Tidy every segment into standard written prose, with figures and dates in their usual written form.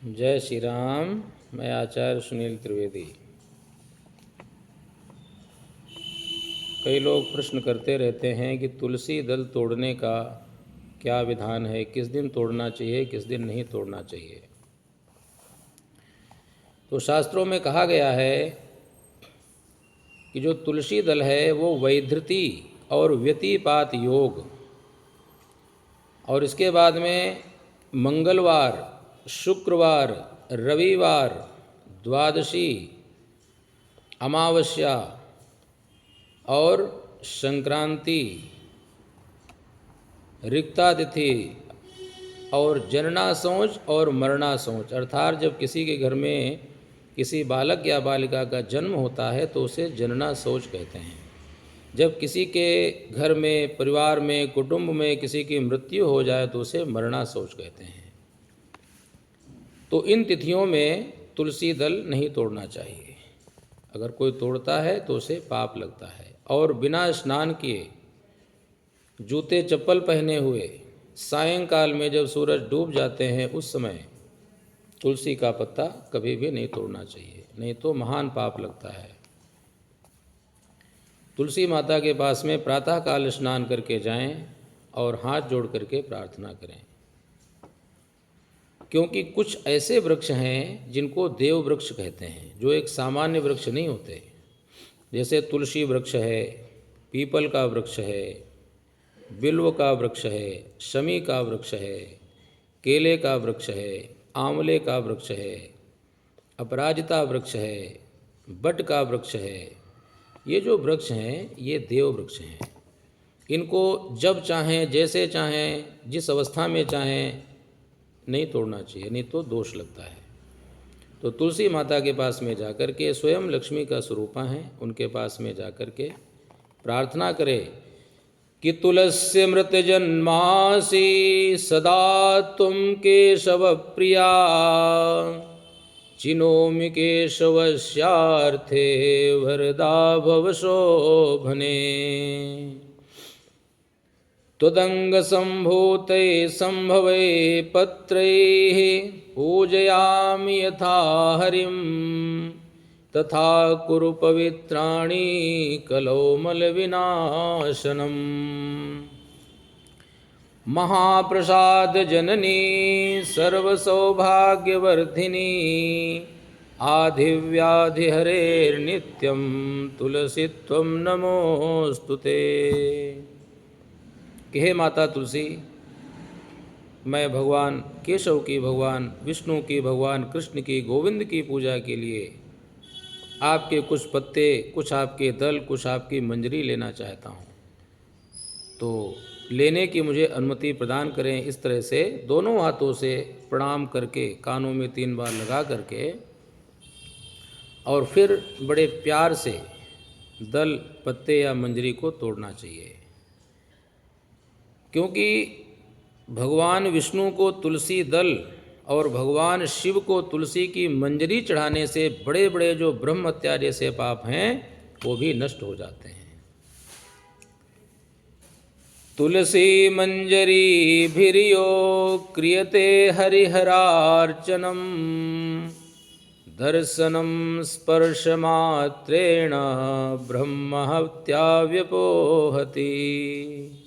जय श्री राम। मैं आचार्य सुनील त्रिवेदी। कई लोग प्रश्न करते रहते हैं कि तुलसी दल तोड़ने का क्या विधान है, किस दिन तोड़ना चाहिए, किस दिन नहीं तोड़ना चाहिए। तो शास्त्रों में कहा गया है कि जो तुलसी दल है वो वैधृति और व्यतिपात योग, और इसके बाद में मंगलवार, शुक्रवार, रविवार, द्वादशी, अमावस्या और संक्रांति, रिक्तातिथि और जनना सोच और मरना सोच, अर्थात जब किसी के घर में किसी बालक या बालिका का जन्म होता है तो उसे जनना सोच कहते हैं। जब किसी के घर में, परिवार में, कुटुंब में किसी की मृत्यु हो जाए तो उसे मरना सोच कहते हैं। तो इन तिथियों में तुलसी दल नहीं तोड़ना चाहिए। अगर कोई तोड़ता है तो उसे पाप लगता है। और बिना स्नान किए, जूते चप्पल पहने हुए, सायंकाल में जब सूरज डूब जाते हैं उस समय तुलसी का पत्ता कभी भी नहीं तोड़ना चाहिए, नहीं तो महान पाप लगता है। तुलसी माता के पास में प्रातःकाल स्नान करके जाएं और हाथ जोड़ करके प्रार्थना करें, क्योंकि कुछ ऐसे वृक्ष हैं जिनको देव वृक्ष कहते हैं, जो एक सामान्य वृक्ष नहीं होते। जैसे तुलसी वृक्ष है, पीपल का वृक्ष है, बिल्व का वृक्ष है, शमी का वृक्ष है, केले का वृक्ष है, आंवले का वृक्ष है, अपराजिता वृक्ष है, बट का वृक्ष है। ये जो वृक्ष हैं ये देव वृक्ष हैं। इनको जब चाहें, जैसे चाहें, जिस अवस्था में चाहें नहीं तोड़ना चाहिए, नहीं तो दोष लगता है। तो तुलसी माता के पास में जाकर के, स्वयं लक्ष्मी का स्वरूपा हैं, उनके पास में जाकर के प्रार्थना करें कि तुलस्य मृत जन्मासी सदा तुम केशव प्रिया, चिनोमि केशवस्यार्थे वरदा भव शोभने। त्वदंग संभूते संभवे पत्रैः पूजयामि यथा हरिं, तथा कुरु पवित्राणि कलौ मलविनाशनम्। महाप्रसाद जननी सर्वसौभाग्यवर्धिनी, आधिव्याधिहरेर्नित्यं तुलसी त्वं नमोस्तुते। कि हे माता तुलसी, मैं भगवान केशव की, भगवान विष्णु की, भगवान कृष्ण की, गोविंद की पूजा के लिए आपके कुछ पत्ते, कुछ आपके दल, कुछ आपकी मंजरी लेना चाहता हूँ, तो लेने की मुझे अनुमति प्रदान करें। इस तरह से दोनों हाथों से प्रणाम करके, कानों में 3 बार लगा करके, और फिर बड़े प्यार से दल, पत्ते या मंजरी को तोड़ना चाहिए। क्योंकि भगवान विष्णु को तुलसी दल और भगवान शिव को तुलसी की मंजरी चढ़ाने से बड़े बड़े जो ब्रह्म हत्या जैसे पाप हैं वो भी नष्ट हो जाते हैं। तुलसी मंजरी भिरियो क्रियते हरिहरार्चनम, दर्शनम स्पर्शमात्रेण ब्रह्म हत्या व्यपोहति।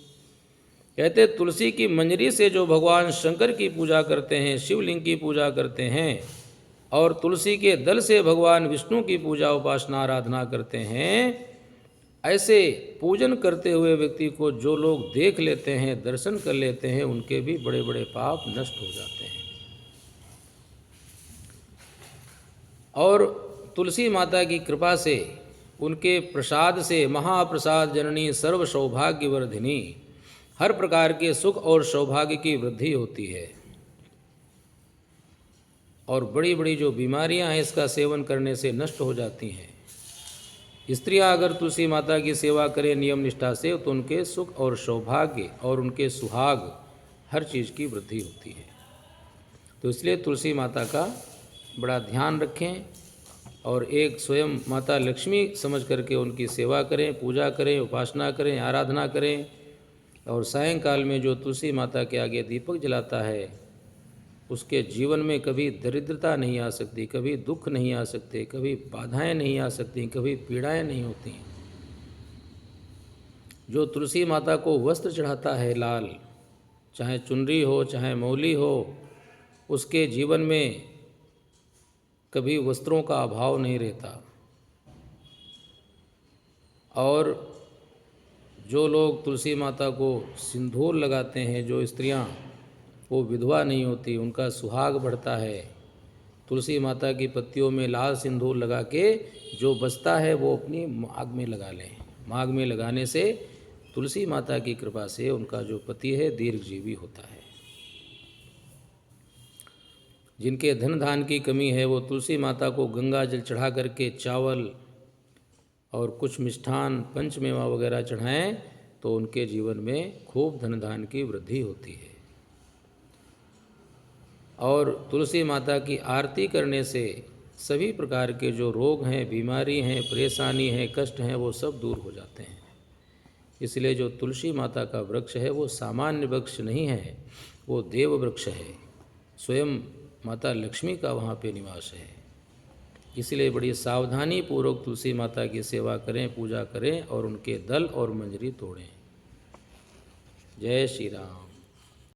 कहते तुलसी की मंजरी से जो भगवान शंकर की पूजा करते हैं, शिवलिंग की पूजा करते हैं, और तुलसी के दल से भगवान विष्णु की पूजा, उपासना, आराधना करते हैं, ऐसे पूजन करते हुए व्यक्ति को जो लोग देख लेते हैं, दर्शन कर लेते हैं, उनके भी बड़े बड़े पाप नष्ट हो जाते हैं। और तुलसी माता की कृपा से, उनके प्रसाद से, महाप्रसाद जननी सर्व सौभाग्यवर्धिनी, हर प्रकार के सुख और सौभाग्य की वृद्धि होती है। और बड़ी बड़ी जो बीमारियां हैं इसका सेवन करने से नष्ट हो जाती हैं। स्त्रियां अगर तुलसी माता की सेवा करें नियम निष्ठा से तो उनके सुख और सौभाग्य और उनके सुहाग, हर चीज़ की वृद्धि होती है। तो इसलिए तुलसी माता का बड़ा ध्यान रखें और एक स्वयं माता लक्ष्मी समझ करके उनकी सेवा करें, पूजा करें, उपासना करें, आराधना करें। और सायंकाल में जो तुलसी माता के आगे दीपक जलाता है उसके जीवन में कभी दरिद्रता नहीं आ सकती, कभी दुख नहीं आ सकते, कभी बाधाएं नहीं आ सकती, कभी पीड़ाएं नहीं होती। जो तुलसी माता को वस्त्र चढ़ाता है लाल, चाहे चुनरी हो चाहे मौली हो, उसके जीवन में कभी वस्त्रों का अभाव नहीं रहता। और जो लोग तुलसी माता को सिंदूर लगाते हैं, जो स्त्रियां, वो विधवा नहीं होती, उनका सुहाग बढ़ता है। तुलसी माता की पत्तियों में लाल सिंदूर लगा के जो बचता है वो अपनी मांग में लगा लें। मांग में लगाने से तुलसी माता की कृपा से उनका जो पति है दीर्घजीवी होता है। जिनके धन धान की कमी है वो तुलसी माता को गंगा जल चढ़ा करके चावल और कुछ मिष्ठान पंचमेवा वगैरह चढ़ाएं तो उनके जीवन में खूब धन धान की वृद्धि होती है। और तुलसी माता की आरती करने से सभी प्रकार के जो रोग हैं, बीमारी हैं, परेशानी हैं, कष्ट हैं, वो सब दूर हो जाते हैं। इसलिए जो तुलसी माता का वृक्ष है वो सामान्य वृक्ष नहीं है, वो देव वृक्ष है। स्वयं माता लक्ष्मी का वहाँ पे निवास है। इसलिए बड़ी सावधानी पूर्वक तुलसी माता की सेवा करें, पूजा करें और उनके दल और मंजरी तोड़ें। जय श्री राम।